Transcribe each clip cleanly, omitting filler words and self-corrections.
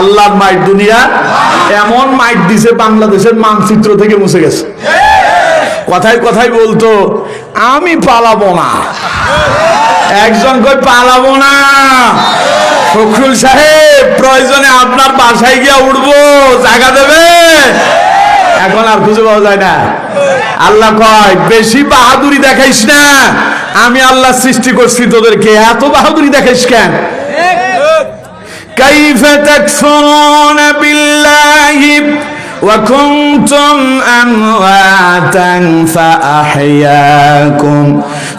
আল্লাহর মাইট দুনিয়া এমন মাইট দিছে বাংলাদেশের মানচিত্র থেকে মুছে গেছে। কথায় কথায় বলতো আমি পালাবো না, একজন কই পালাবো না, ফখরুল সাহেব প্রয়োজনে আপনার বাসায় গিয়ে উঠবো, জায়গা দেবে? এখন আর খুঁজে পাওয়া যায় না। আল্লাহ কয় বেশি বাহাদুরি দেখাইস না, আমি আল্লাহ সৃষ্টি করছি তোদেরকে, এত বাহাদুরি দেখাইস কেন? কাইফা তাকফুরুনা বিল্লাহি ওয়া কুনতুম আমওয়াতান ফাআহইয়াকুম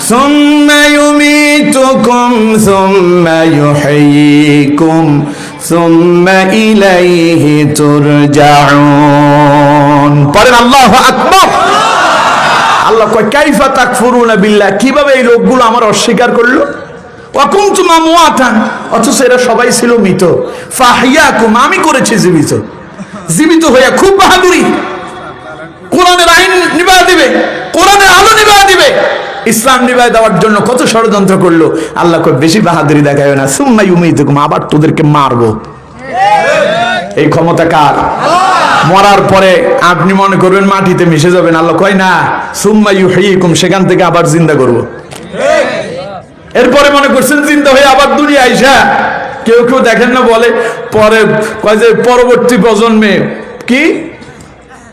সুম্মা ইউমীতুকুম সুম্মা ইউহয়ীকুম সুম্মা ইলাইহি তুরজাউন। পড়েন আল্লাহু আকবার। আল্লাহ কয় কাইফা তাকফুরুনা বিল্লাহ, কিভাবে এই লোকগুলো আমার অস্বীকার করলো? ওয়া কুনতুম আমওয়াতান, অথচ এরা সবাই ছিল মৃত। ফাআহইয়াকুম, আমি করেছি জীবিত। জীবিত হইয়া খুব বাহাদুরি, কোরআনের আইন নিভায়া দিবে, কোরআনের আলো নিভায়া দিবে, ইসলাম নিভায়া দেওয়ার জন্য কত ষড়যন্ত্র করলো। আল্লাহ কয় বেশি বাহাদুরি দেখায় না, সুম্মা ইউমীতুকুম, আবার তোদেরকে মারবো। এই ক্ষমতা কার? মরার পরে আপনি মনে করবেন মাটিতে মিশে যাবেন, আল্লাহ কয় না, সুম্মা ইউহয়ীকুম, সেখান থেকে আবার জিন্দা করবো। এরপরে মনে করছেন জিন্দা হয়ে আবার দুনিয়া আইসা, কেউ কেউ দেখেন না বলে পরে কয় যে পরবর্তী প্রজন্মে কি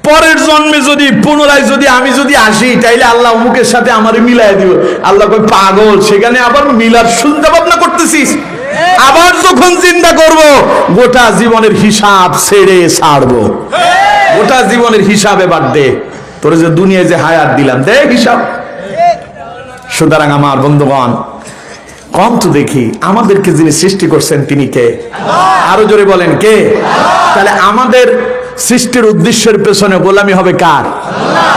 পরের জন্মে যদি পুনরায় যদি আমি যদি আসি তাইলে আল্লাহ অমুকের সাথে আমারে মিলাই দিব। আল্লাহ কয় পাগল, সেখানে আবার মিলার চিন্তা ভাবনা করতেছিস? আবার যখন চিন্তা করব গোটা জীবনের হিসাব ছেড়ে ছাড়বো, গোটা জীবনের হিসাব এবার দে, তোর যে দুনিয়ায় যে হায়াত দিলাম দে হিসাব। সুতরাং আমার বন্ধুগণ, কম তো দেখি আমাদেরকে যিনি সৃষ্টি করছেন তিনি কে? আরো জোরে বলেন কে? তাহলে আমাদের সৃষ্টির উদ্দেশ্যের পেছনে গোলামি হবে কার?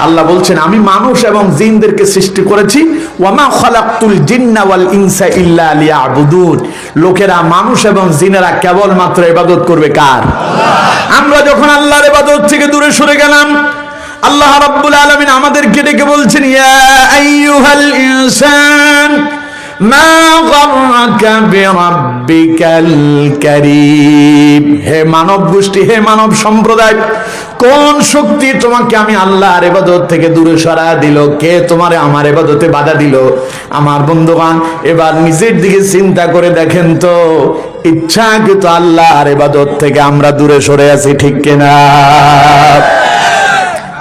আল্লাহ বলছেন আমি মানুষ এবং জিনদেরকে সৃষ্টি করেছি, ওয়ামা খালাকতুল জিন্না ওয়াল ইনসা ইল্লা লিয়াবুদুন। লোকেরা, মানুষ এবং জিনেরা কেবলমাত্র ইবাদত করবে কার? আমরা যখন আল্লাহর ইবাদত থেকে দূরে সরে গেলাম, আল্লাহ রাব্বুল আলামিন আমাদেরকে ডেকে বলছেন ইয়া আইয়ুহাল ইনসান মা গাররাকা বিরাব্বিকাল কারীম। হে মানব গোষ্ঠী, হে মানব সম্প্রদায়, কোন শক্তি তোমাকে আমি আল্লাহর ইবাদত থেকে দূরে সরায় দিল? কে তোমারে আমার ইবাদতে বাধা দিল? আমার বন্ধুগণ, এবার নিজের দিকে চিন্তা করে দেখেন তো, ইচ্ছাকৃত আল্লাহর ইবাদত থেকে আমরা দূরে সরে আছি, ঠিক কিনা?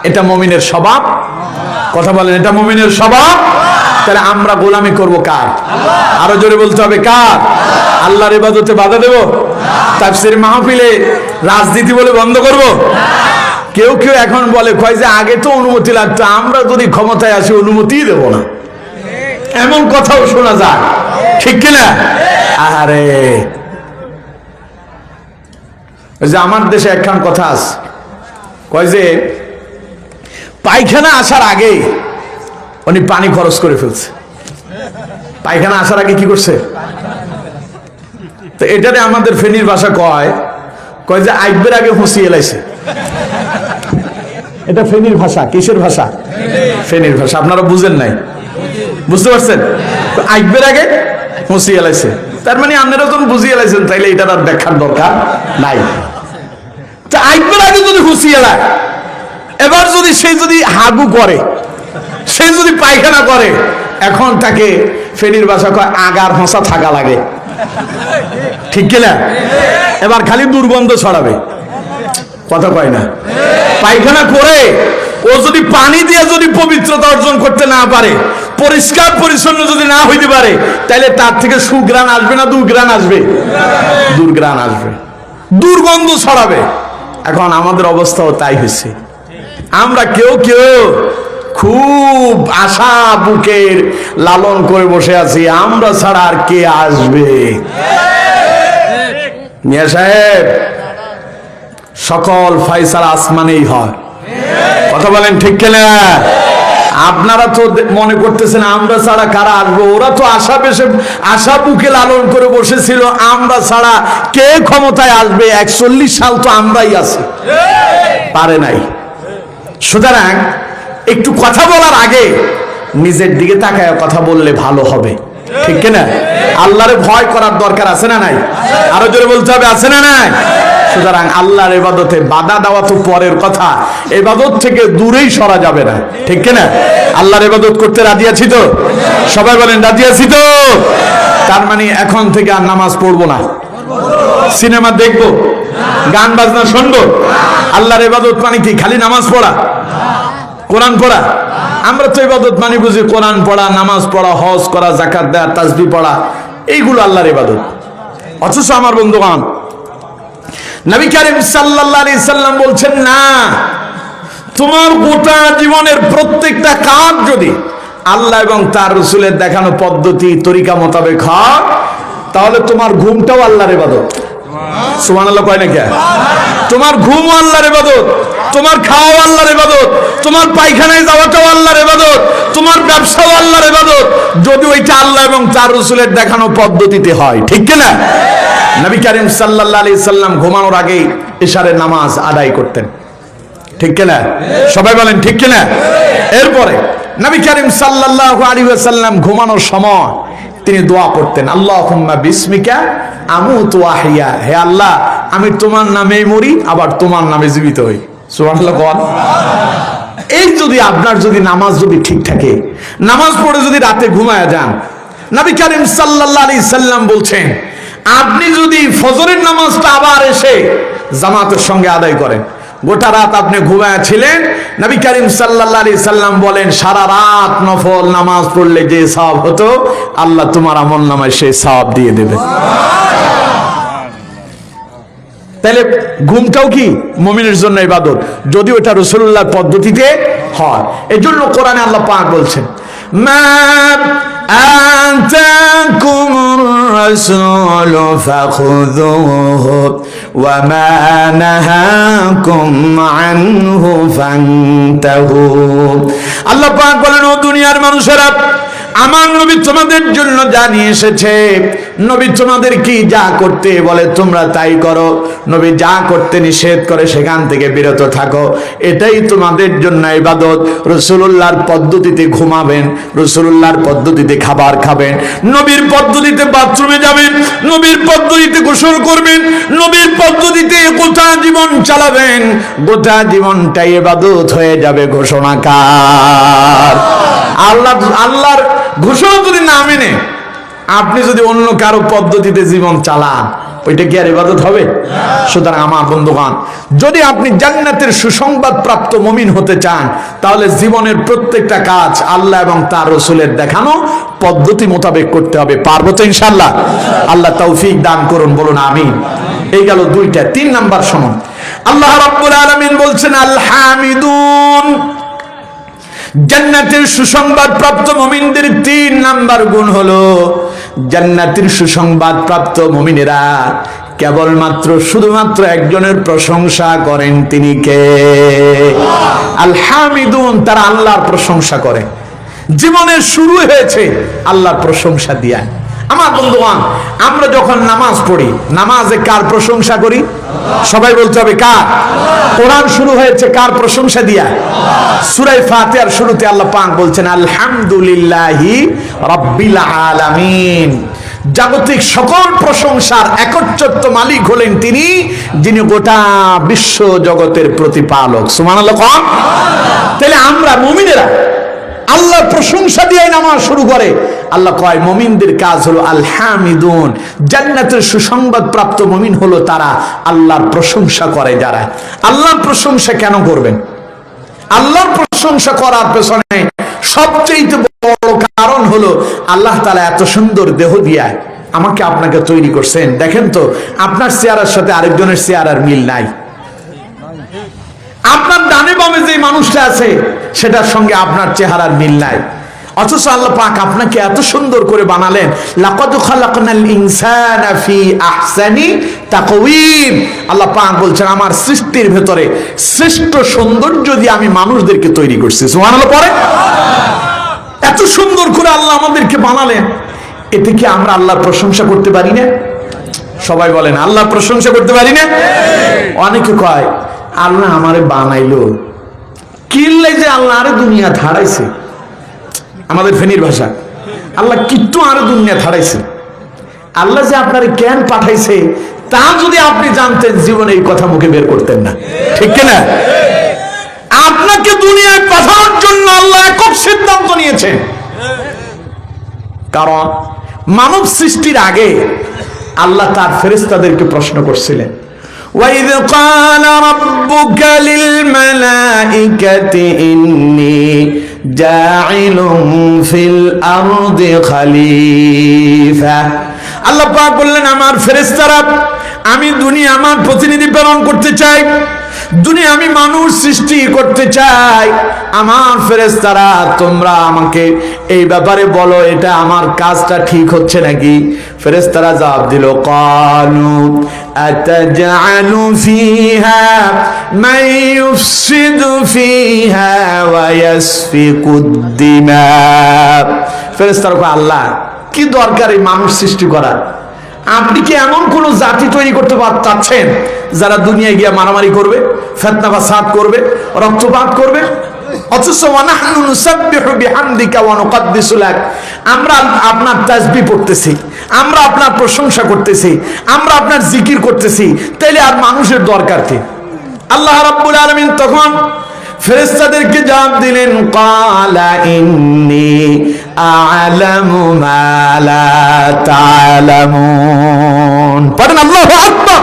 এটা মুমিনের স্বভাব। কথা বলেন, এটা মুমিনের স্বভাব। তাহলে আমরা গোলামি করব কার? আরো জোরে বলতে হবে কার? আল্লাহর ইবাদতে বাধা দেব? তাফসীর মাহফিলে রাজনীতি বলে বন্ধ করব? কেউ কেউ এখন বলে কয় যে আগে তো অনুমতি লাগতো, আমরা যদি ক্ষমতায় আসি অনুমতিই দেব না, এমন কথাও শোনা যায়, ঠিক কিনা? আরে ওই যে আমার দেশে একখান কথা আছে, কয় যে পায়খানা আসার আগে উনি পানি খরচ করে ফেলছে। পায়খানা আসার আগে কি করছে? তো এটাতে আমাদের ফেনীর ভাষা কয় যে আইবের আগে হুঁসি এলাইছে। এটা ফেনীর ভাষা। কিসের ভাষা? ফেনীর ভাষা। আপনারা বুঝেন নাই, বুঝতে পারছেন? আইবের আগে হুঁসি এলাইছে, তার মানে আপনারা যখন বুঝিয়ে এলাইছেন তাইলে এটার আর দেখার দরকার নাই। তো আইবের আগে যদি হুঁসি এলায়, এবার যদি সে যদি হাগু করে, সে যদি পায়খানা করে, এখন তাকে ফেনীর ভাষা কয় আগার হোঁসা থাকা লাগে, ঠিক কিনা? এবার খালি দুর্গন্ধ ছড়াবে, কথা কয় না? পায়খানা করে ও যদি পানি দিয়ে যদি পবিত্রতা অর্জন করতে না পারে, পরিষ্কার পরিচ্ছন্ন যদি না হইতে পারে, তাহলে তার থেকে সুগ্রাণ আসবে না দুর্গ্রাণ আসবে? দুর্গ্রাণ আসবে, দুর্গন্ধ ছড়াবে। এখন আমাদের অবস্থাও তাই হয়েছে। আমরা কেউ কেউ খুব আশা বুকের লালন করে বসে আছি, আমরা ছাড়া আর কে আসবে? মিয়া সাহেব, সকল ফয়সালা আসমানেই হয়, কথা বলেন ঠিক কিনা? আপনারা তো মনে করতেছেন আমরা ছাড়া কারা আসবো? ওরা তো আশা বুকে লালন করে বসেছিল, আমরা ছাড়া কে ক্ষমতায় আসবে? 41 সাল তো আমরাই আছি, পারে নাই। সুতরাং একটু কথা বলার আগে নিজের দিকে তাকায় কথা বললে ভালো হবে, ঠিক কিনা? আল্লাহরে ভয় করার দরকার আছে না নাই? আরো জোরে বলতে হবে, আছে না নাই? সুতরাং আল্লাহর ইবাদতে বাধা দেওয়া তো পরের কথা, ইবাদত থেকে দূরেই সরা যাবে না, ঠিক কিনা? আল্লাহর ইবাদত করতে রাজি আছি তো? সবাই বলেন রাজি আছি তো? তার মানে এখন থেকে আর নামাজ পড়বো না, সিনেমা দেখবো, গান বাজনা শুনবো। আল্লাহর ইবাদত মানে কি খালি নামাজ পড়া, কোরআন পড়া? আমরা তো ইবাদত মানে বুঝি কোরআন পড়া, নামাজ পড়া, হজ করা, যাকাত দেওয়া, তাসবিহ পড়া, এইগুলো আল্লাহর ইবাদত। অথচ আমার বন্ধুগণ, নবী করিম সাল্লাল্লাহু আলাইহি সাল্লাম বলছেন না, তোমার গোটা জীবনের প্রত্যেকটা কাজ যদি আল্লাহ এবং তার রাসূলের দেখানো পদ্ধতি তরিকা মোতাবেক হয়, তাহলে তোমার ঘুমটাও আল্লাহর ইবাদত। সুবহানাল্লাহ কয় না কে? তোমার ঘুমও আল্লাহর ইবাদত, তোমার খাওয়া আল্লাহর ইবাদত, তোমার পায়খানায় যাওয়াটাও আল্লাহর ইবাদত, তোমার ব্যবসাও আল্লাহর ইবাদত, যদি ওইটা আল্লাহ এবং তার রাসূলের দেখানো পদ্ধতিতে হয়, ঠিক কি না? নবী করিম সাল্লাল্লাহু আলাইহি সাল্লাম ঘুমানোর আগে ইশারের নামাজ আদায় করতেন, ঠিক কি না? সবাই বলেন ঠিক কি না? এরপরে নবী করিম সাল্লাল্লাহু আলাইহি ওয়াসাল্লাম ঘুমানোর সময় তিনি দোয়া করতেন, আল্লাহুম্মা বিসমিকা আমুতু ওয়া আহইয়া, হে আল্লাহ আমি তোমার নামেই মরি আবার তোমার নামে জীবিত হই। সুবহানাল্লাহ বল। এই যদি আপনার যদি নামাজ যদি ঠিক থাকে, নামাজ পড়ে যদি রাতে ঘুমায়া যান, নবী করিম সাল্লাল্লাহু আলাইহি সাল্লাম বলছেন, আপনি যদি ফজরের নামাজটা আবার এসে জামাতের সঙ্গে আদায় করেন, গোটা রাত আপনি ঘুমায়া ছিলেন, নবী করিম সাল্লাল্লাহু আলাইহি সাল্লাম বলেন সারা রাত নফল নামাজ পড়লে যে সওয়াব হতো, আল্লাহ তোমার আমলনামায় সেই সওয়াব দিয়ে দেবে। তাহলে ঘুমটাও কি মুমিনের জন্য ইবাদত, যদি ওটা রাসূলুল্লাহর পদ্ধতিতে হয়। এজন্য কোরআনে আল্লাহ পাক বলছেন, মা আতাকুমুর রাসূলু ফাখুযুহু ওয়া মা নাহাকুম আনহু ফান্তাহু। আল্লাহ পাক বলেন, ও দুনিয়ার মানুষেরা, আমার নবী তোমাদের জন্য জানিয়ে এসেছে, নবী তোমাদের কি যা করতে বলে তোমরা তাই করো, নবী যা করতে নিষেধ করে সেখান থেকে বিরত থাকো, এটাই তোমাদের জন্য ইবাদত। রাসূলুল্লাহর পদ্ধতিতে ঘুমাবেন, রাসূলুল্লাহর পদ্ধতিতে খাবার খাবেন, নবীর পদ্ধতিতে বাথরুমে যাবেন, নবীর পদ্ধতিতে গোসল করবেন, নবীর পদ্ধতিতে গোটা জীবন চালাবেন, গোটা জীবনটাই ইবাদত হয়ে যাবে ঘোষণাকার। আল্লাহর ঘোষণা যদি না মেনে আপনি যদি অন্য কারো পদ্ধতিতে জীবন চালান, ওইটা কি আর ইবাদত হবে? সুতরাং আমার বন্ধুগণ, যদি আপনি জান্নাতের সুসংবাদ প্রাপ্ত মুমিন হতে চান, তাহলে জীবনের প্রত্যেকটা কাজ আল্লাহ এবং তার রাসূলের দেখানো পদ্ধতি মোতাবেক করতে হবে। পারবো তো ইনশাআল্লাহ? আল্লাহ তৌফিক দান করুন, বলুন আমিন। এই গেল দুইটা। 3 নাম্বার শুনুন, আল্লাহ রাব্বুল আলামিন বলছেন আল হামিদুন। জান্নাতের সুসংবাদ প্রাপ্ত মুমিনদের 3 নাম্বার গুণ হলো, জান্নাতের সুসংবাদ প্রাপ্ত মুমিনেরা কেবলমাত্র শুধুমাত্র একজনের প্রশংসা করেন, তিনি কে? আল হামিদুন, তারা আল্লাহর প্রশংসা করে। জীবনের শুরু হয়েছে আল্লাহর প্রশংসা দিয়া। আমার বন্ধুগণ, আমরা যখন নামাজ পড়ি, নামাজে কার প্রশংসা করি? সবাই বলতে হবে কার? কোরআন শুরু হয়েছে কার প্রশংসা দিয়া? সূরা ফাতিহার শুরুতে আল্লাহ পাক বলছেন আলহামদুলিল্লাহি রাব্বিল আলামিন। জাগতিক সকল প্রশংসার একচ্ছত্র মালিক হলেন তিনি, যিনি গোটা বিশ্ব জগতের প্রতিপালক। সুবহানাল্লাহ। তাহলে আমরা মুমিনেরা আল্লাহর প্রশংসা দিয়ে নামাজ শুরু করে। আল্লাহ কয় মুমিনদের কাজ হলো আল হামিদুন। জান্নাতের সুসংবাদ প্রাপ্ত মুমিন হলো তারা আল্লাহর প্রশংসা করে। যারা আল্লাহর প্রশংসা কেন করবেন? আল্লাহর প্রশংসা করার পেছনে সবচেয়ে বড় কারণ হলো আল্লাহ তাআলা এত সুন্দর দেহ দিয়া আমাকে আপনাকে তৈরি করছেন। দেখেন তো, আপনার চেহারার সাথে আরেকজনের চেহারার মিল নাই। আপনার ডানে বামে যে মানুষটা আছে সেটার সঙ্গে আপনার চেহারার মিল নাই, অথচ আল্লাহ পাক আপনাকে এত সুন্দর করে বানালেন। লাকাদ খালাকনাল ইনসানা ফি আহসানি তাকওয়িম। আল্লাহ পাক বলছেন আমার সৃষ্টির ভেতরে শ্রেষ্ঠ সৌন্দর্য দিয়ে আমি মানুষদেরকে তৈরি করছি। সুবহানাল্লাহ পড়ে। এত সুন্দর করে আল্লাহ আমাদেরকে বানালেন, এতে কি আমরা আল্লাহর প্রশংসা করতে পারি না? সবাই বলেন আল্লাহর প্রশংসা করতে পারি না? অনেকে কয় আল্লাহ আমারে বানাইলো, কিল্লে যে আল্লাহ আরে দুনিয়া ধারাইছে। আমাদের ফেনীর ভাষা, আল্লাহ কিত্তু আরে দুনিয়া ধারাইছে। আল্লাহ যে আপনারে জ্ঞান পাঠাইছে তা যদি আপনি জানতেন, জীবনে এই কথা মুখে বের করতেন না, ঠিক কিনা? আপনাকে দুনিয়ায় পাঠানোর জন্য আল্লাহ একক সিদ্ধান্ত নিয়েছেন। কারণ মানব সৃষ্টির আগে আল্লাহ তার ফেরেশতাদেরকে প্রশ্ন করছিলেন, وَإِذْ قَالَ رَبُّكَ لِلْمَلَائِكَةِ إِنِّي جَاعِلٌ فِي الْأَرْضِ خَلِيفَةً। আল্লাহ পাক বললেন, আমার ফেরেশতারা, আমি দুনিয়া আমার প্রতিনিধি প্রেরণ করতে চাই, দুনিয়া আমি মানুষ সৃষ্টি করতে চাই। আমার ফেরেশতারা, তোমরা আমাকে এই ব্যাপারে বলো, এটা আমার কাজটা ঠিক হচ্ছে নাকি? ফেরেশতারা জবাব দিল, ক্বালু আতাজআলু ফিহা মান ইউফসিদু ফিহা ওয়া ইয়াসফিকুদ দিমা। ফেরেশতারা কয়, আল্লাহ কি দরকার এই মানুষ সৃষ্টি করা? আপনি কি এমন কোন জাতি তৈরি করতে চাচ্ছেন যারা দুনিয়ায় গিয়ে মারামারি করবে, ফিতনা ফাসাদ করবে, রক্তপাত করবে? অথচ ওয়ানাহনু নুসাব্বিহু বিহামদিকা ওয়া নুকদ্দিসু লাক, আমরা আপনার তাসবিহ পড়তেছি, আমরা আপনার প্রশংসা করতেছি, আমরা আপনার জিকির করতেছি, তাইলে আর মানুষের দরকার কি? আল্লাহ রাব্বুল আলামিন তখন ফেরেশতাদেরকে জবাব দিলেন, ক্বালা ইন্নী আ'লামু মা লা তা'লামুন। পড়েন আল্লাহু আকবার।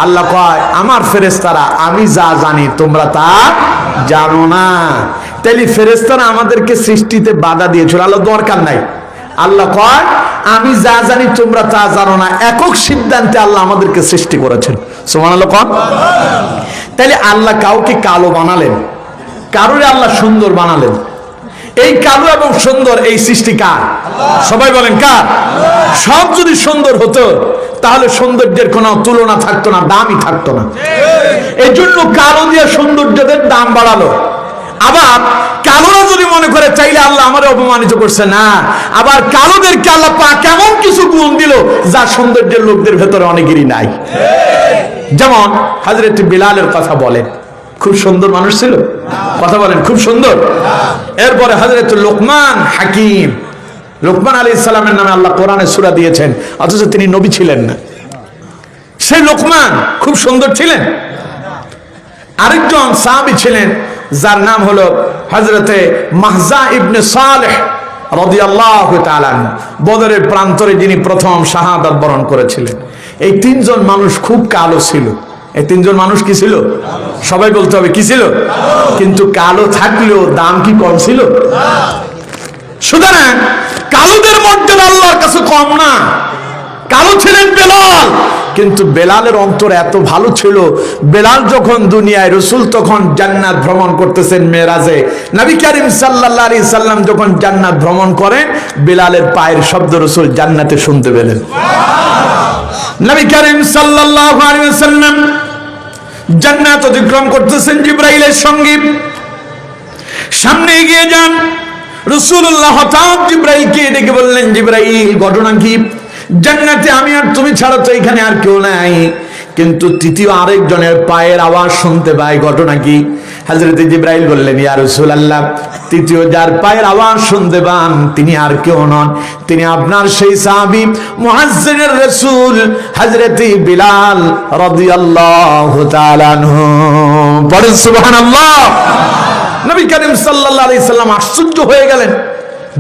আল্লাহ কয়, আমার ফেরেশতারা, আমি যা জানি তোমরা তা জানো না। তাইলে ফেরেশতারা আমাদেরকে সৃষ্টিতে বাধা দিয়েছিল, আল্লাহ দরকার নাই। আল্লাহ কয়, আমি যা জানি তোমরা তা জানো না। একক সিদ্ধান্তে আল্লাহ আমাদেরকে সৃষ্টি করেছেন। সুবহানাল্লাহ। তাইলে আল্লাহ কাউকে কালো বানালেন, কারোরে আল্লাহ সুন্দর বানালেন। এই কালো এবং সুন্দর এই সৃষ্টি কার? সবাই বলেন কার? সব যদি সুন্দর হতো তাহলে সৌন্দর্যের কোনো তুলনা থাকতো না, দামই থাকতো না। এই জন্য কালো দিয়ে সৌন্দর্যদের দাম বাড়ালো। আবার কালোরা যদি মনে করে চাইলে আল্লাহ আমারে অপমানিত করছে না, আবার কালোদেরকে আল্লাহ পাক এমন কিছু গুণ দিল যা সৌন্দর্যের লোকদের ভেতরে অনেকেরই নাই। যেমন হযরত বিলালের কথা বলেন, খুব সুন্দর মানুষ ছিল, কথা বলেন খুব সুন্দর। এরপরে হযরত লোকমান হাকিম, লোকমান আলাইহিস সালামের নামে আল্লাহ কোরআনে সূরা দিয়েছেন, অথচ তিনি নবী ছিলেন না। সেই লোকমান খুব সুন্দর ছিলেন। আরেকজন সাহাবী ছিলেন যার নাম হলো হযরতে মাহজা ইবনে সালেহ রাদিয়াল্লাহু তাআলা আনহু, বদরের প্রান্তরে যিনি প্রথম শাহাদাত বরণ করেছিলেন। এই তিনজন মানুষ খুব কালো ছিল। এই তিনজন মানুষ কি ছিল? সবাই বলতে হবে কি ছিল? কিন্তু কালো থাকলেও দাম কি কম ছিল? সুতরাং কালোদের মর্যাদা আল্লাহর কাছে কম না। কালো ছিলেন বেলাল, কিন্তু বেলালের অন্তর এত ভালো ছিল, বেলাল যখন দুনিয়ায়, রাসূল তখন জান্নাত ভ্রমণ করতেছেন মেরাজে, নবী করিম সাল্লাল্লাহু আলাইহি সাল্লাম যখন জান্নাত ভ্রমণ করেন, বেলালের পায়ের শব্দ রাসূল জান্নাতে শুনতে পেলেন। নবী করিম সাল্লাল্লাহু আলাইহি ওয়াসাল্লাম জান্নাত অতিক্রম করতেছেন জিবরাইলের সঙ্গে, সামনে এগিয়ে যান। রাসূলুল্লাহ হঠাৎ জিবরাইলকে ডেকে বললেন, জিবরাইল ঘটনা কি? জান্নাতে আমি আর তুমি ছাড়া তো এখানে আর কেউ নাই, কিন্তু তৃতীয় আরেকজনের পায়ের আওয়াজ শুনতে পাই, ঘটনা কি? হযরত জিবরাইল বললেন, ইয়া রাসূলুল্লাহ, তৃতীয় যার পায়ের আওয়াজ শুনতে পান তিনি আর কেউ নন, তিনি আপনার সেই সাহাবী মুআজ্জিনের রাসূল হযরত বিলাল রাদিয়াল্লাহু তাআলা আনহু। পড়েন সুবহানাল্লাহ। নবী করিম সাল্লাল্লাহু আলাইহি সাল্লাম আশ্চর্য হয়ে গেলেন,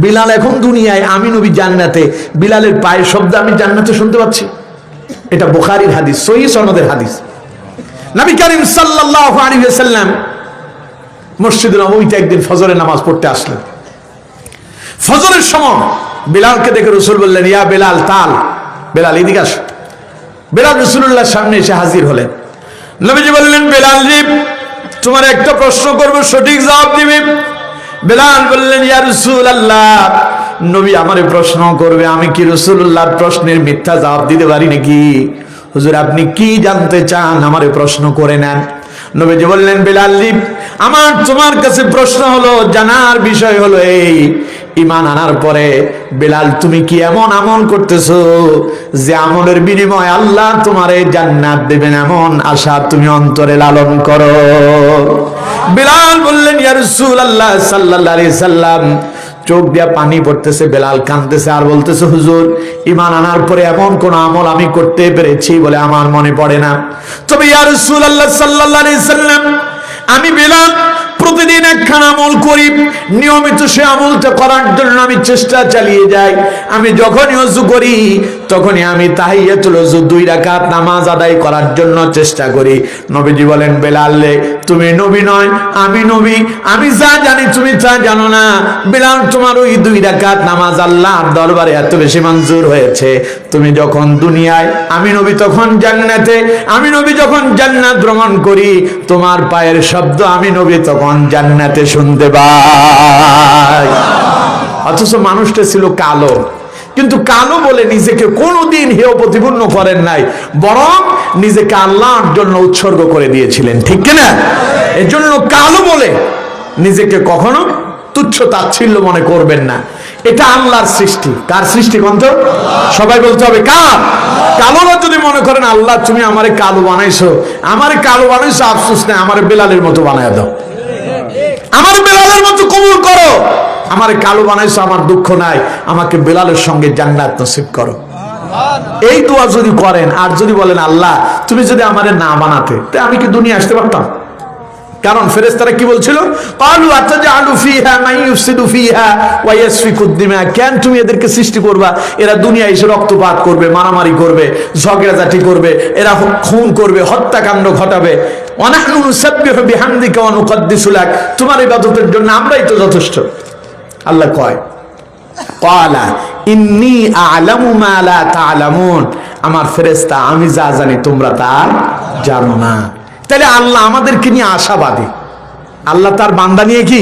বিলাল এখন দুনিয়ায়, আমি নবী জান্নাতে, বিলালের পায়ের শব্দ আমি জান্নাতে শুনতে পাচ্ছি। এটা বুখারীর হাদিস, সহিহ সনদের হাদিস। নবী করিম সাল্লাল্লাহু আলাইহি ওয়াসাল্লাম মসজিদে নববীতে একদিন ফজরের নামাজ পড়তে আসলেন। ফজরের সময় বিলালকে দেখে রাসূল বললেন, ইয়া বেলাল তাল, বেলাল এদিকে আসো। বেলাল রাসূলুল্লাহর সামনে এসে হাজির হলেন। নবীজি বললেন, বেলাল জি, তোমার একটা প্রশ্ন করব, সঠিক জবাব দিবে। বেলাল বললেন, ইয়া রাসূলুল্লাহ, নবী আমারে প্রশ্ন করবে, আমি কি রাসূলুল্লাহর প্রশ্নের মিথ্যা জবাব দিতে পারি নাকি? হুজুর আপনি কি জানতে চান, আমারে প্রশ্ন করে নেন। নবীজি বললেন, বেলাল জি, আমার তোমার কাছে প্রশ্ন হলো, জানার বিষয় হলো এই, ঈমান আনার পরে বেলাল তুমি কি এমন আমল করতেছো যে আমলের বিনিময়ে আল্লাহ তোমারে জান্নাত দেবেন, এমন আশা তুমি অন্তরে লালন করো? বেলাল বললেন, ইয়া রাসূলুল্লাহ সাল্লাল্লাহু আলাইহি সাল্লাম, চোখ দিয়া পানি পড়তেছে। বেলাল কাঁদতেছে আর বলতেছে, হুজুর ঈমান আনার পরে এমন কোন আমল আমি করতে পেরেছি বলে আমার মনে পড়ে না। তবে ইয়া রাসূলুল্লাহ সাল্লাল্লাহু আলাইহি সাল্লাম, আমি বেলাল প্রতিদিন একখানা আমল করি, নিয়মিত সে আমলটা করার জন্য আমি চেষ্টা চালিয়ে যাই। আমি যখনই ওযু করি তখনই আমি তাহিয়াতুল ওযু 2 রাকাত নামাজ আদায় করার জন্য চেষ্টা করি। নবীজি বলেন, বেলাল রে, তুমি নবী নয়, আমি নবী, আমি যা জানি তুমি তা জানো না। বেলাল, তোমার ওই 2 রাকাত নামাজ আল্লাহর দরবারে এত বেশি মঞ্জুর হয়েছে, তুমি যখন দুনিয়ায়, আমি নবী তখন জান্নাতে, আমি নবী যখন জান্নাত ভ্রমণ করি, তোমার পায়ের শব্দ আমি নবী তখন জান্নাতে শুনতে পাই। অথচ মানুষটা ছিল কালো, কিন্তু কালো বলে নিজেকে কোনোদিন হেয় প্রতিপন্ন করেন নাই, বরং নিজেকে আল্লাহর জন্য উৎসর্গ করে দিয়েছিলেন, ঠিক কিনা? এর জন্য কালো বলে নিজেকে কখনো তুচ্ছ তাচ্ছিল্য মনে করবেন না। এটা আল্লাহর সৃষ্টি। কার সৃষ্টি কন্ত? সবাই বলতে হবে কার? কালোরা যদি মনে করেন আল্লাহ তুমি আমারে কালো বানাইছো, আমারে কালো বানাইছো, আফসোস নেই, আমারে বেলালের মতো বানায় দাও, আমার বেলালের মতো কবুল করো। আমারে কালো বানাইছো, আমার দুঃখ নাই, আমাকে বেলালের সঙ্গে জান্নাত নসিব করো। এই দোয়া যদি করেন, আর যদি বলেন আল্লাহ তুমি যদি আমারে না বানাতে, তা আমি কি দুনিয়া আসতে পারতাম? কারণ ফেরেশতারা কি বলছিল? ক্বালু আতাজআলু ফিহা মান ইউফসিদু ফিহা ওয়া ইয়াসফিকুদ দিমা, কেন তুমি এদেরকে সৃষ্টি করবা? এরা দুনিয়ায় এসে রক্তপাত করবে, মারামারি করবে, ঝগড়াঝাটি করবে, এরা খুন করবে, হত্যাকাণ্ড ঘটাবে। ওয়া নাহনু নুসাব্বিহু বিহামদিকা ওয়া নুকদ্দিসু লাক, তোমার ইবাদতের জন্য আমরাই তো যথেষ্ট। আল্লাহ কয়, ক্বালা ইন্নী আ'লামু মা লা তা'লামুন, আমার ফেরেশতা আমি যা জানি তোমরা তা জানো না। তাহলে আল্লাহ আমাদেরকে নিয়ে আশাবাদী, আল্লাহ তার বান্দা নিয়ে কি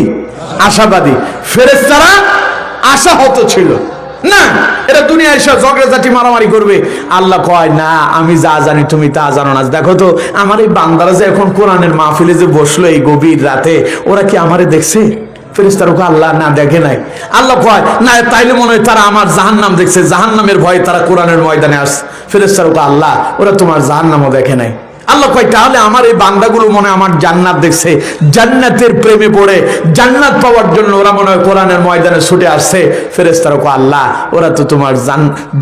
আশাবাদী। ফেরেশতারা আশাহত ছিল না, এরা দুনিয়ায় এসে ঝগড়াঝাটি মারামারি করবে। আল্লাহ কয় না, আমি যা জানি তুমি তা জানো না। দেখো তো আমার এই বান্দারা যে এখন কোরআনের মাহফিলে যে বসলো এই গভীর রাতে, ওরা কি আমারে দেখছে? ফেরেশতারা কয় আল্লাহ না, দেখে নাই। আল্লাহ কয় না, তাইলে মনে হয় তারা আমার জাহান্নাম দেখছে, জাহান্নামের ভয়ে তারা কোরআনের ময়দানে আসছে। ফেরেশতারা কয় আল্লাহ ওরা তোমার জাহান্নামও দেখে নাই। আল্লাহ কয় তাহলে আমার এই বান্দাগুলো মনে আমার জান্নাত দেখছে, জান্নাতের প্রেমে পড়ে জান্নাত পাওয়ার জন্য ওরা মনে হয় কোরআনের ময়দানে ছুটে আসছে। ফেরেশতারা কয় আল্লাহ ওরা তো তোমার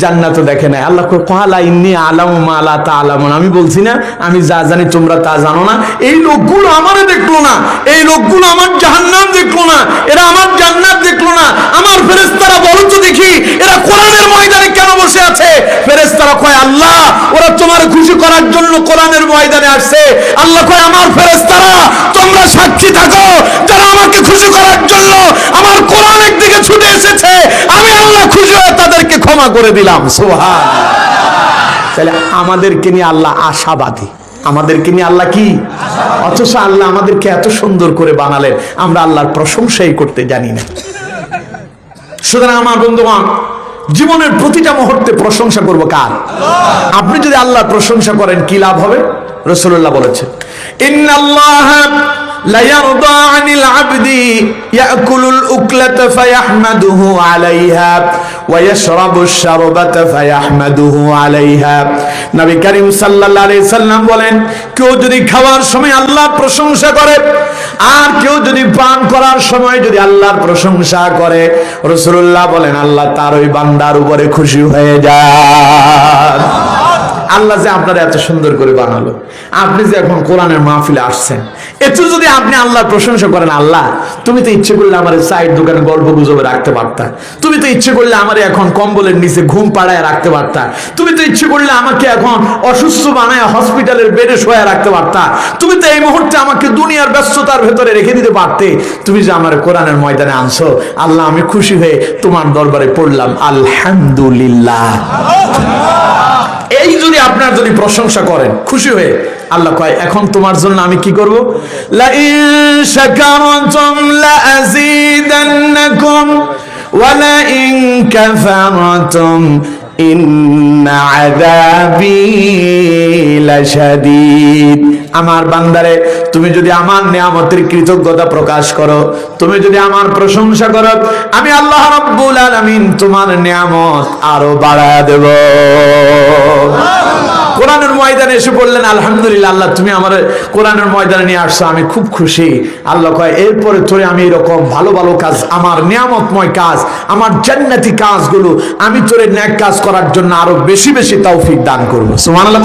জান্নাতও দেখে নাই। আল্লাহ কয় ক্বালা ইন্নী আ'লামু মা লা তা'লামুন, আমি বলছি না আমি যা জানি তোমরা তা জানো না। এই লোকগুলো আমারে দেখলো না, এই লোকগুলো আমার জাহান্নাম দেখলো না, এরা আমার জান্নাত দেখলো না। আমার ফেরেশতারা বলো তো দেখি এরা কোরআনের ময়দানে কেন বসে আছে? ফেরেশতারা কয় আল্লাহ ওরা তোমার খুশি করার জন্য কোরআনের ময়দানে আসছে। আল্লাহ কয় আমার ফেরেশতারা তোমরা সাক্ষী থাকো, যারা আমাকে খুশি করার জন্য আমার কোরআনের দিকে ছুটে এসেছে, আমি আল্লাহ খুশি হয়ে তাদেরকে ক্ষমা করে দিলাম। সুবহানাল্লাহ। তাহলে আমাদেরকে নিয়ে আল্লাহ আশাবাদী, আমাদেরকে নিয়ে আল্লাহ কি? অথচ আল্লাহ আমাদেরকে এত সুন্দর করে বানালেন, আমরা আল্লাহর প্রশংসাই করতে জানি না। সুতরাং আমার বন্ধুগণ, জীবনের প্রতিটা মুহূর্তে প্রশংসা করব কার? আপনি যদি আল্লাহর প্রশংসা করেন কি লাভ হবে? রাসূলুল্লাহ বলেছেন, ইন্নাল্লাহা লা ইয়ারদা আনিল আবদি ইয়াকুলুল উকলাতা ফায়াহমাদুহু আলাইহা ওয়া ইয়াশরাবুশ শারবাতা ফায়াহমাদুহু আলাইহা। নবী করিম সাল্লাল্লাহু আলাইহি সাল্লাম বলেন, কেউ যদি খাওয়ার সময় আল্লাহর প্রশংসা করে আর কেউ যদি পান করার সময় যদি আল্লাহর প্রশংসা করে, রাসূলুল্লাহ বলেন আল্লাহ তার ওই বান্দার উপরে খুশি হয়ে যায়। আল্লাহ যে আপনারা এত সুন্দর করে বানালো, আপনি যে এখন কোরআনের মাহফিলে আসছেন, একটু যদি আপনি আল্লাহর প্রশংসা করেন, আল্লাহ তুমি তো ইচ্ছে করলে আমার চায়ের দোকানে গল্প গুজবে রাখতে পারতা, তুমি তো ইচ্ছে করলে আমার এখন কম্বলের নিচে ঘুম পাড়ায় রাখতে পারতা, তুমি তো ইচ্ছে করলে আমাকে এখন অসুস্থ বানায় হসপিটালের বেডে শোয়া রাখতে পারতা, তুমি তো এই মুহূর্তে আমাকে দুনিয়ার ব্যস্ততার ভেতরে রেখে দিতে পারতে। তুমি যে আমার কোরআনের ময়দানে আনছো, আল্লাহ আমি খুশি হয়ে তোমার দরবারে পড়লাম আলহামদুলিল্লাহ। এই যদি আপনার যদি প্রশংসা করেন খুশি হয়ে, আল্লাহ কয় এখন তোমার জন্য আমি কি করব? লা ইন শাকারতুম লা আযীদান্নাকুম ওয়া লা ইন কাফারতুম ইন্না আযাবি লাশাদীদ। আমার বান্দারে তুমি যদি আমার নিয়ামতের কৃতজ্ঞতা প্রকাশ করো, তুমি যদি আমার প্রশংসা করো, আমি আল্লাহ রাব্বুল আলামিন তোমার নিয়ামত আরো বাড়ায় দেব। কোরআনের ময়দানে এসে বললেন আলহামদুলিল্লাহ আল্লাহ তুমি আমার কোরআনের ময়দানে নিয়ে আসছো, আমি খুব খুশি। আল্লাহ কয় এরপরে তোরে আমি এরকম ভালো ভালো কাজ, আমার নিয়ামতময় কাজ, আমার জান্নাতি কাজগুলো আমি তোরে নেক কাজ করার জন্য আরো বেশি বেশি তৌফিক দান করবো। সুবহানাল্লাহ।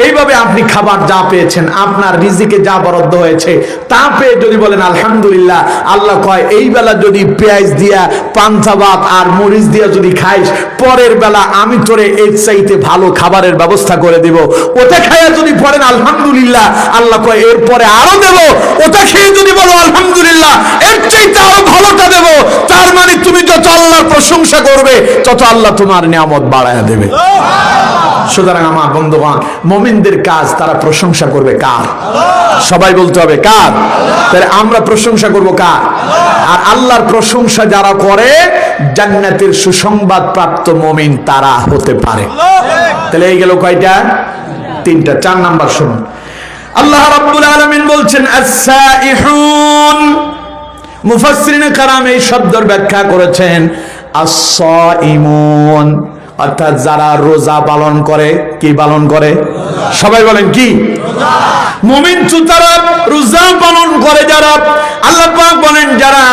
এইভাবে আপনি খাবার যা পেয়েছেন, আপনার রিজিকে যা বরাদ্দ হয়েছে তা পেয়ে যদি বলেন আলহামদুলিল্লাহ, আল্লাহ কয় এই বেলা যদি পেঁয়াজ দিয়া পান্তা ভাত আর মরিচ দিয়া যদি খাইস, পরের বেলা আমি তোরে এর চাইতে ভালো খাবারের ব্যবস্থা করে দিব। ওটা খাইয়া যদি পড়েন আলহামদুলিল্লাহ, আল্লাহ কয় এরপরে আরো দেব। ওটা খেয়ে যদি বলো আলহামদুলিল্লাহ, এর চাইতে আরো ভালোটা দেব। তার মানে তুমি যত আল্লাহর প্রশংসা করবে তত আল্লাহ তোমার নিয়ামত বাড়ায়া দেবে। সুতরাং আমার বন্ধুগণ, মুমিনদের কাজ তারা প্রশংসা করবে কার? সবাই বলতে হবে কার? তাহলে আমরা প্রশংসা করব কার? আর আল্লাহর প্রশংসা যারা করে জান্নাতের সুসংবাদ প্রাপ্ত মুমিন তারা হতে পারে। তাহলে এই গেল কয়টা? তিনটা। 4 নাম্বার শুনুন, আল্লাহ রাব্বুল আলামিন বলছেন আস-সাইহুন। মুফাসসিরিনে কেরাম এই শব্দের ব্যাখ্যা করেছেন আস-সাইমুন, অর্থাৎ যারা রোজা পালন করে। কি পালন করে? সবাই বলেন কি? মুমিন তারা রোজা পালন করে যারা। আল্লাহ পাক বলেন যারা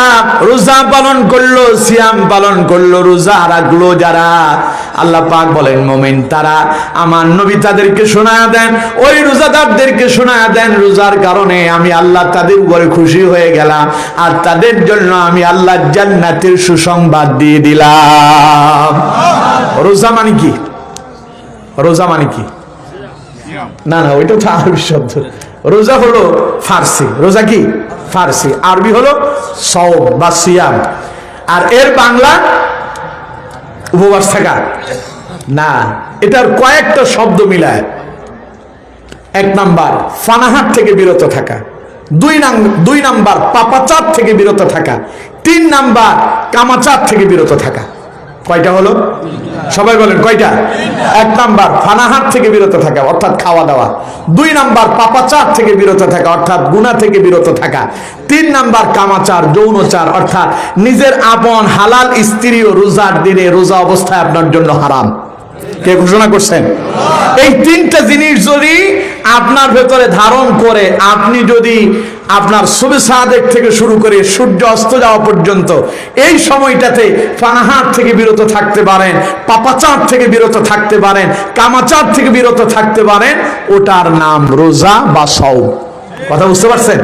রোজা পালন করলো, সিয়াম পালন করলো, রোজা রাখলো যারা, আল্লাহ পাক বলেন মুমিন তারা। আমার নবী তাদেরকে শোনায়া দেন, ওই রোজাদারদেরকে শোনায়া দেন, রোজার কারণে আমি আল্লাহ তাদের উপরে খুশি হয়ে গেলাম আর তাদের জন্য আমি আল্লাহ জান্নাতের সুসংবাদ দিয়ে দিলাম। রোজা মানে কি? রোজা মানে কি? না না, ওইটা তো আরবি শব্দ। রোজা হলো ফার্সি। রোজা কি? ফার্সি। আরবি হলো সাওম বা সিয়াম। আর এর বাংলা উপবাস থাকা না। এটার কয়েকটা শব্দ মিলায়। 1 নাম্বার ফানাহার থেকে বিরত থাকা, 2 নাম্বার পাপাচার থেকে বিরত থাকা, 3 নাম্বার কামাচার থেকে বিরত থাকা। কয়টা হলো? সবাই বলেন কয়টা? 1 নাম্বার ফানাহার থেকে বিরত থাকা অর্থাৎ খাওয়া দাওয়া, 2 নাম্বার পাপাচার থেকে বিরত থাকা অর্থাৎ গুনাহ থেকে বিরত থাকা, 3 নাম্বার কামাচার যৌনচার অর্থাৎ নিজের আপন হালাল স্ত্রীও রোজার দিনে রোজা অবস্থায় আপনার জন্য হারাম। কে ঘোষণা করছেন? এই 3টা জিনিস যদি আপনার ভেতরে ধারণ করে আপনি যদি আপনার সুবহ সাদেক থেকে শুরু করে সূর্য অস্ত যাওয়া পর্যন্ত এই সময়টাতে ফানাহার থেকে বিরত থাকতে পারেন, পাপাচার থেকে বিরত থাকতে পারেন, কামাচার থেকে বিরত থাকতে পারেন, ওটার নাম রোজা বা সাওম। কথা বুঝতে পারছেন?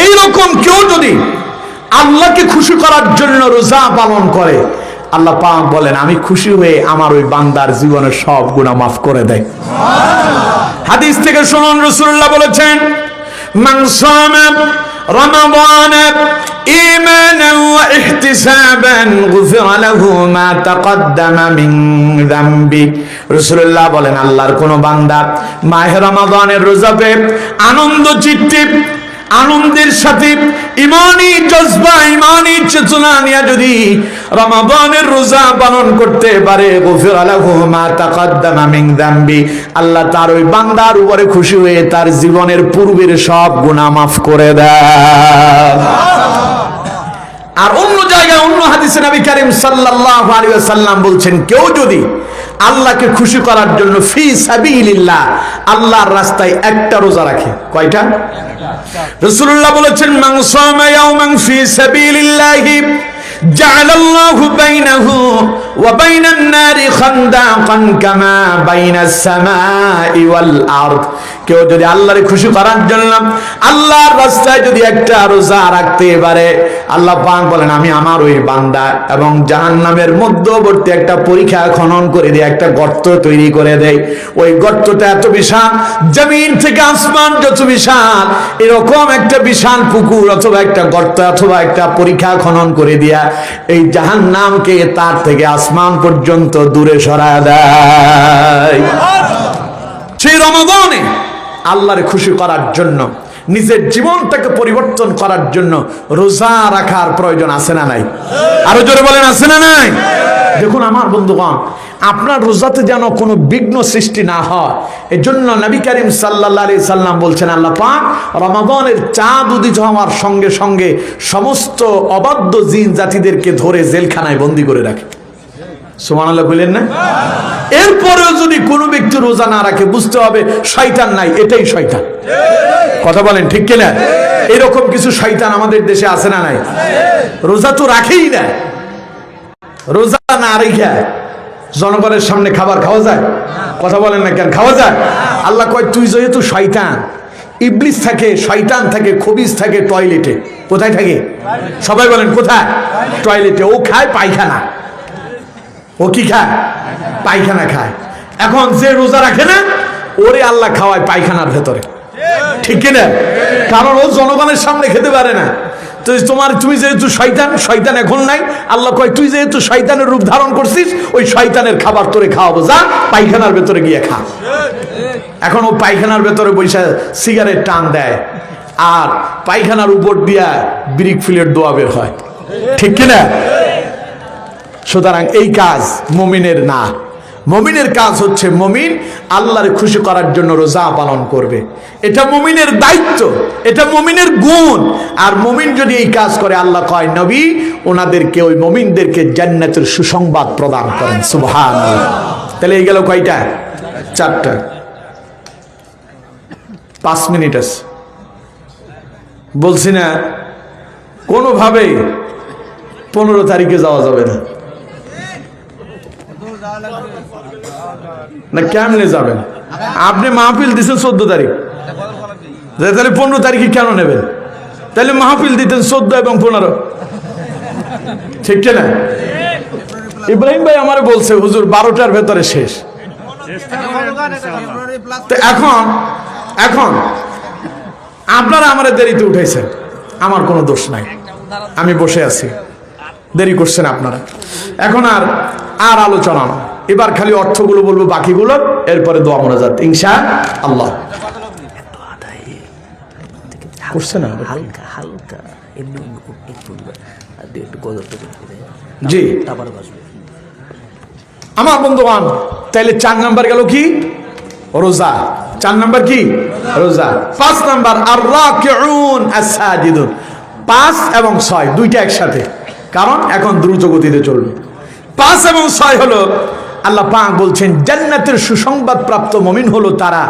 এইরকম কেউ যদি আল্লাহকে খুশি করার জন্য রোজা পালন করে, আল্লাহ পাক বলেন আমি খুশি হয়ে আমার ওই বান্দার জীবনের সব গুনাহ মাফ করে দেয়। হাদিস থেকে শুনুন, রাসূলুল্লাহ বলেছেন মান সামা রমাদান ঈমানান ওয়া ইহতিসাবান গুফিরা লাহু মা তাকদ্দামা মিন যামবি। রাসূলুল্লাহ বলেন আল্লাহর কোন বান্দা মাহে রমাদানের রোজা পেয়ে আনন্দ চিত্তে, আনন্দের সাথে ইমানি জজবা, ইমানি চেতনা নিয়ে যদি রমাদানের রোজা পালন করতে পারে, গুফিরা লাহু মা তাকদ্দামা মিন যামবি, আল্লাহ তার ওই বান্দার উপরে খুশি হয়ে তার জীবনের পূর্বের সব গুনাহ মাফ করে দেয়। আর অন্য জায়গায় অন্য হাদিসে নবী করিম সাল্লাল্লাহু আলাইহি ওয়াসাল্লাম বলছেন কেউ যদি আল্লাহকে খুশি করার জন্য ফি সাবিলিল্লাহ আল্লাহর রাস্তায় একটা রোজা রাখে। কয়টা? রাসূলুল্লাহ বলেছেন মান সামা ইয়াওমান ফি সাবিলিল্লাহি জাআলাল্লাহু বাইনাহু ওয়া বাইনান নারি খান্দাকান কামা বাইনাস সামাই ওয়াল আরদ। কেউ যদি আল্লাহরে খুশি করার জন্য আল্লাহর রাস্তায় যদি একটা রোজা রাখতে পারে, আল্লাহ পাক বলেন আমি আমার ওই বান্দা এবং জাহান্নামের মধ্যবর্তী একটা পরীক্ষা খনন করে দিয়ে একটা গর্ত তৈরি করে দেয়। ওই গর্তটা এত বিশাল, জমিন থেকে আসমান যত বিশাল, এরকম একটা বিশাল পুকুর অথবা একটা গর্ত অথবা একটা পরীক্ষা খনন করে দিয়া এই জাহান্নামকে তার থেকে আসমান পর্যন্ত দূরে সরায় দেয়। সেই রমাদানে আল্লাহরে খুশি করার জন্য, নিজের জীবনটাকে পরিবর্তন করার জন্য রোজা রাখার প্রয়োজন আছে না নাই? আরো জোরে বলেন আছে না নাই? দেখুন আমার বন্ধুগণ, আপনার রোজাতে যেন কোনো বিঘ্ন সৃষ্টি না হয়, এজন্য নবী করিম সাল্লাল্লাহু আলাইহি সাল্লাম বলছেন আল্লাহ পাক রমাদানের চাঁদ উদিত হওয়ার সঙ্গে সঙ্গে সমস্ত অবাধ্য জিন জাতিদেরকে ধরে জেলখানায় বন্দী করে রাখে। সুবহানাল্লাহ বলেন না? এরপরেও যদি কোনো ব্যক্তি রোজা না রাখে, বুঝতে হবে শয়তান নাই, এটাই শয়তান। কথা বলেন ঠিক কিনা? এরকম কিছু শয়তান আমাদের দেশে আছে না নাই? রোজা তো রাখেই না। রোজা না রেখে জনগণের সামনে খাবার খাওয়া যায়? কথা বলেন না কেন? খাওয়া যায়। আল্লাহ কয় তুই যেহেতু শয়তান, ইবলিস থাকে, শয়তান থাকে, খবিস থাকে টয়লেটে। কোথায় থাকে? সবাই বলেন কোথায়? টয়লেটে। ও খায় পায়খানা। ও কি খায়? পায়খানা খায়। এখন যে রোজা রাখে না, ওরে আল্লাহ খাওয়ায় পায়খানার ভেতরে, ঠিক কিনা? কারণ ও জনগণের সামনে খেতে পারে না। তো তুমি যেহেতু শয়তান, শয়তান এখন নাই, আল্লাহ কয় তুই যেহেতু শয়তানের রূপ ধারণ করছিস, ওই শয়তানের খাবার তোরে খাওয়াবো, যা পায়খানার ভেতরে গিয়ে খা। এখন ও পায়খানার ভেতরে বসে সিগারেট টান দেয়, আর পায়খানার উপর দিয়া ব্রিক ফিলের দোয়া বের হয়, ঠিক কিনা? সুতরাং এই কাজ মুমিনের না। মুমিনের কাজ হচ্ছে মুমিন আল্লাহর খুশি করার জন্য রোজা পালন করবে। এটা মুমিনের দায়িত্ব, এটা মুমিনের গুণ। আর মুমিন যদি এই কাজ করে, আল্লাহ কয় নবী ওনাদেরকে, ওই মুমিনদেরকে জান্নাতের সুসংবাদ প্রদান করেন। সুবহানাল্লাহ। তাহলে এই গেল কয়টা? 4টা। 5 মিনিট আছে। বলছি না কোনোভাবেই 15 তারিখে যাওয়া যাবে না। না কেমনে যাবেন? আপনি মাহফিল দিচ্ছেন 14 তারিখ, তাহলে 15 তারিখে কেন নেবেন? তাহলে মাহফিল দিতেন 14 এবং 15, ঠিক না? ইব্রাহিম ভাই আমারে বলছে হুজুর 12টার ভেতরে শেষ। তো এখন আপনারা আমার দেরিতে উঠাইছেন, আমার কোনো দোষ নাই, আমি বসে আছি, দেরি করছেন আপনারা। এখন আর আলোচনা না, এবার খালি অর্থগুলো বলবো, বাকিগুলো এরপরে দোয়া মোনাজাত ইনশাআল্লাহ। করছে না হালকা হালকা জি আমার বন্ধুগণ। তাইলে 4 নাম্বার গেল কি? রোজা। 4 নাম্বার কি? রোজা। 5 নাম্বার আর-রাকিউন আস-সাজিদুন। 5 এবং 6 দুইটা একসাথে, কারণ এখন দ্রুত গতিতে চলবে। 5 এবং 6 হলো আল্লাহ পাক বলছেন জান্নাতের সুসংবাদ প্রাপ্ত মুমিন হলো তারা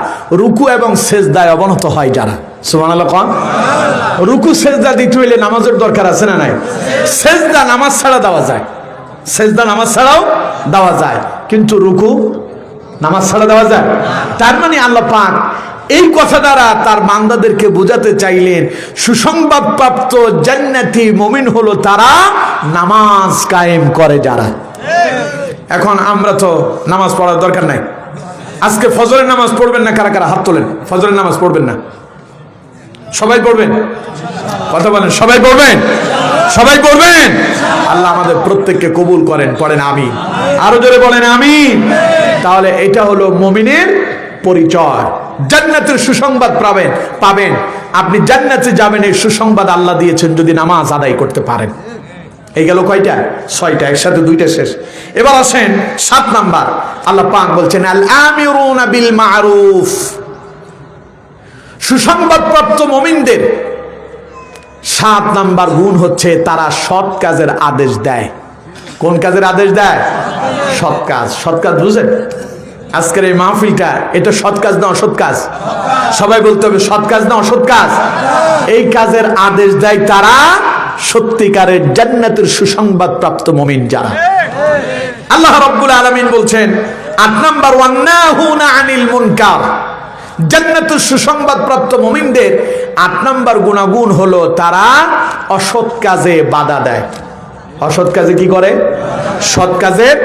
রুকু এবং সেজদায় অবনত হয় যারা। সুবহানাল্লাহ। কোন রুকু সেজদা দিতে হইলে নামাজের দরকার আছে না নাই? সেজদা নামাজ ছাড়া দেওয়া যায়, সেজদা নামাজ ছাড়াও দেওয়া যায়, কিন্তু রুকু নামাজ ছাড়া দেওয়া যায়। তার মানে আল্লাহ পাক এই কথা দ্বারা তার বান্দাদেরকে বোঝাতে চাইলেন সুসংবাদ প্রাপ্ত জান্নাতি মুমিন হলো তারা নামাজ কায়েম করে যারা। এখন আমরা তো নামাজ পড়ার দরকার নাই। আজকে ফজরের নামাজ পড়বেন না? কারা কারা হাত তোলেন? ফজরের নামাজ পড়বেন না? সবাই পড়বেন? কথা বলেন, সবাই পড়বেন? সবাই পড়বেন। আল্লাহ আমাদের প্রত্যেককে কবুল করেন, পড়েন আমিন। আরো জোরে বলেন আমিন। তাহলে এটা হলো মুমিনের পরিচয়। জান্নাতের সুসংবাদ পাবেন। আপনি জান্নাতে যাবেন, এই সুসংবাদ আল্লাহ দিয়েছেন যদি নামাজ আদায় করতে পারেন। এই গেল কয়টা? 6টা, একসাথে 2টা শেষ। এবার আসেন 7 নাম্বার। আল্লাহ পাক বলছেন আল আমিরুনা বিল মারুফ। সুসংবাদপ্রাপ্ত মুমিনদের 7 নাম্বার গুণ হচ্ছে তারা সৎ কাজের আদেশ দেয়। কোন কাজের আদেশ দেয়? সৎ কাজ। সৎ কাজ বুঝেন? আজকের এই মাহফিলটা এটা সৎ কাজ না অসৎ কাজ? সবাই বলতে হবে সৎ কাজ না অসৎ কাজ? এই কাজের আদেশ দেয় তারা সত্যিকারের জান্নাতের সুসংবাদ প্রাপ্ত মুমিন যারা। আল্লাহ রাব্বুল আলামিন বলছেন 8 নাম্বার ওয়ান্নাহুনা আনিল মুনকার। জান্নাতের সুসংবাদ প্রাপ্ত মুমিনদের 8 নাম্বার গুণাগুণ হলো তারা অসৎ কাজে বাধা দেয়। অসৎ কাজে কি করে? সৎ কাজের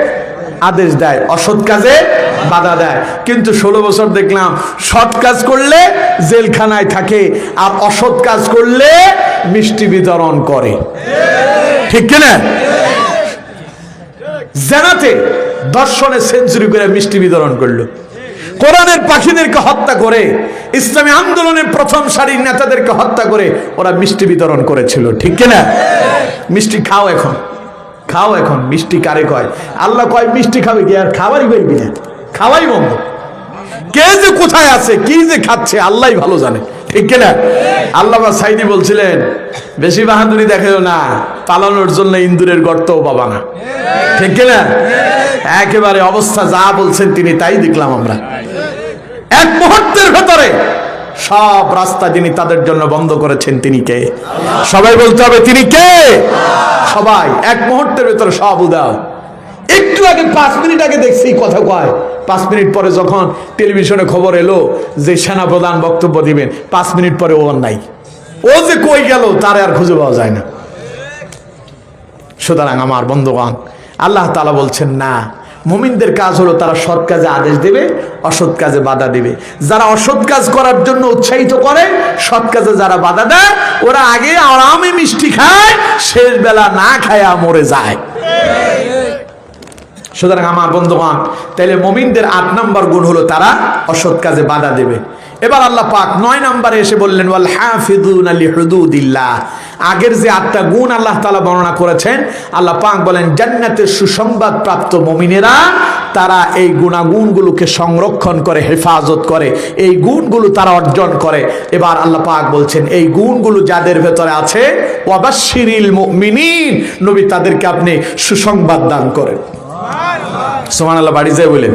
আদেশ দেয়, অসৎ কাজে বাধা দেয়। কিন্তু 16 বছর দেখলাম সৎ কাজ করলে জেলখানায় থাকে, আর অসৎ কাজ করলে মিষ্টি বিতরণ করে, ঠিক কিনা? জানাতে দর্শনে সেঞ্চুরি করে মিষ্টি বিতরণ করলো, কোরআনের পাখিদেরকে হত্যা করে, ইসলামী আন্দোলনের প্রথম সারির নেতাদেরকে হত্যা করে ওরা মিষ্টি বিতরণ করেছিল, ঠিক কিনা? মিষ্টি খাও এখন, খাও এখন। মিষ্টি কারে কয়? আল্লাহ কয় মিষ্টি খাবে কি? আর খাবারই পাইবি না, খাওয়াই বন্ধ। কে যে কোথায় আছে, কি যে খাচ্ছে আল্লাহই ভালো জানে, ঠিক কিনা? আল্লামা সাইদি বলছিলেন বেশি বাহাদুরি দেখাও না, পালানোর জন্য ইন্দুরের গর্তও পাবা না, ঠিক কিনা? একেবারে অবস্থা যা বলছেন তিনি তাই দেখলাম আমরা। এক মুহূর্তের ভেতরে সব রাস্তা যিনি তাদের জন্য বন্ধ করেছেন তিনি কে? সবাই বলতে হবে তিনি কে? সবাই এক মুহূর্তের ভেতরে সব উদাও। একটু আগে 5 মিনিট আগে দেখছি কথা কয়, 5 মিনিট পরে যখন টেলিভিশনে খবর এলো যে সেনাপ্রধান বক্তব্য দিবেন, 5 মিনিট পরে ও নাই, ও যে কই গেল তার আর খুঁজে পাওয়া যায় না। সুতরাং আমার বন্ধুগণ, আল্লাহ তাআলা বলছেন না, মুমিনদের কাজ হলো তারা সৎ কাজে আদেশ দেবে, অসৎ কাজে বাধা দিবে। যারা অসৎ কাজ করার জন্য উৎসাহিত করে, সৎ কাজে যারা বাধা দেয়, ওরা আগে আরামে মিষ্টি খায়, শেষ বেলা না খায়া মরে যায়। সুতরাং আমার বন্ধুগণ, তাইলে মুমিনদের 8 নম্বর গুণ হলো তারা অসৎ কাজে বাধা দেবে। এবার আল্লাহ পাক 9 নম্বরে এসে বললেন ওয়াল হাফিযুনা লিহুদুদিল্লাহ। আগের যে 8টা গুণ আল্লাহ তাআলা বর্ণনা করেছেন, আল্লাহ পাক বলেন জান্নাতের সুসংবাদ প্রাপ্ত মুমিনেরা তারা এই গুণাগুণগুলোকে সংরক্ষণ করে, হেফাজত করে, এই গুণগুলো তারা অর্জন করে। এবার আল্লাহ পাক বলছেন এই গুণগুলো যাদের ভেতরে আছে ওয়াবাশশিরিল মুমিনিন, নবী তাদেরকে আপনি সুসংবাদ দান করেন। সুবহানাল্লাহ, বাড়ি যায় বলেন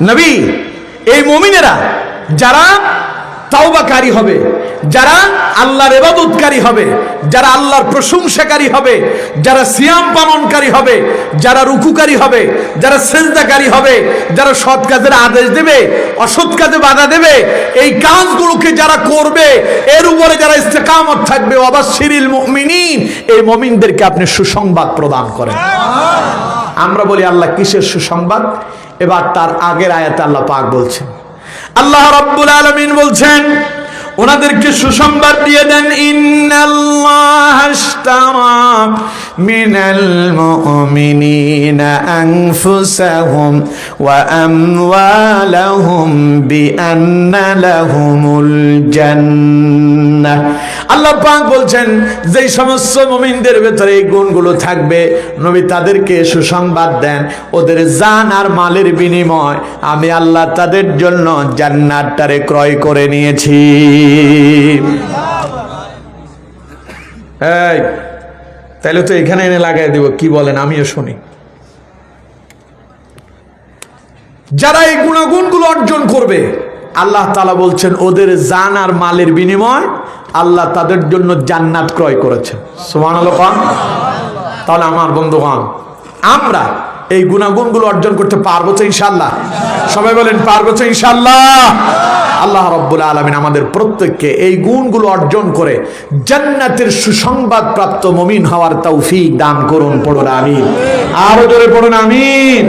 নবী। এই মুমিনেরা যারা তাওবাকারী হবে, যারা আল্লাহর ইবাদতকারী হবে, যারা আল্লাহর প্রশংসাকারী হবে, যারা সিয়াম পালনকারী হবে, যারা রুকুকারী হবে, যারা সিজদাকারী হবে, যারা সৎ কাজের আদেশ দেবে, অসৎ কাজে বাধা দেবে, এই কাজগুলোকে যারা করবে, এর উপরে যারা ইস্তেকামত থাকবে, ওয়াবাশশিরিল মুমিনিন, এই মুমিনদেরকে আপনি সুসংবাদ প্রদান করেন। আমরা বলি আল্লাহ কিসের সুসংবাদ? এবার তার আগের আয়াতে আল্লাহ পাক বলছেন, আল্লাহ রাব্বুল আলামিন বলছেন ওনাদেরকে সুসংবাদ দিয়ে দেন, ইন্নাল্লাহা আশতারা মিনাল মুমিনিনা আনফুসাহুম ওয়া আমওয়ালাহুম বিআন্না লাহুমুল জান্নাহ। আল্লাহ পাক বলছেন যেই সমস্ত মুমিনদের ভেতরে এই গুণগুলো থাকবে, নবী তাদেরকে সুসংবাদ দেন ওদের জান আর মালের বিনিময় আমি আল্লাহ তাদের জন্য জান্নাতটারে ক্রয় করে নিয়েছি। এই তাহলে তো এখানে এনে লাগাই দিব, কি বলেন? আমিও শুনি। যারা এই গুণাগুণগুলো অর্জন করবে, আল্লাহ তাআলা বলছেন ওদের জান আর মালের বিনিময় আল্লাহ তাদের জন্য জান্নাত ক্রয় করেছেন। সুবহানাল্লাহ। তাহলে আমার বন্ধুগণ, আমরা এই গুণাগুণগুলো অর্জন করতে পারবো তো ইনশাআল্লাহ? সবাই বলেন পারবো তো ইনশাআল্লাহ? আল্লাহ রাব্বুল আলামিন আমাদের প্রত্যেককে এই গুণগুলো অর্জন করে জান্নাতের সুসংবাদ প্রাপ্ত মুমিন হওয়ার তৌফিক দান করুন। পড়ুন আমিন। আরো জোরে পড়ুন আমিন।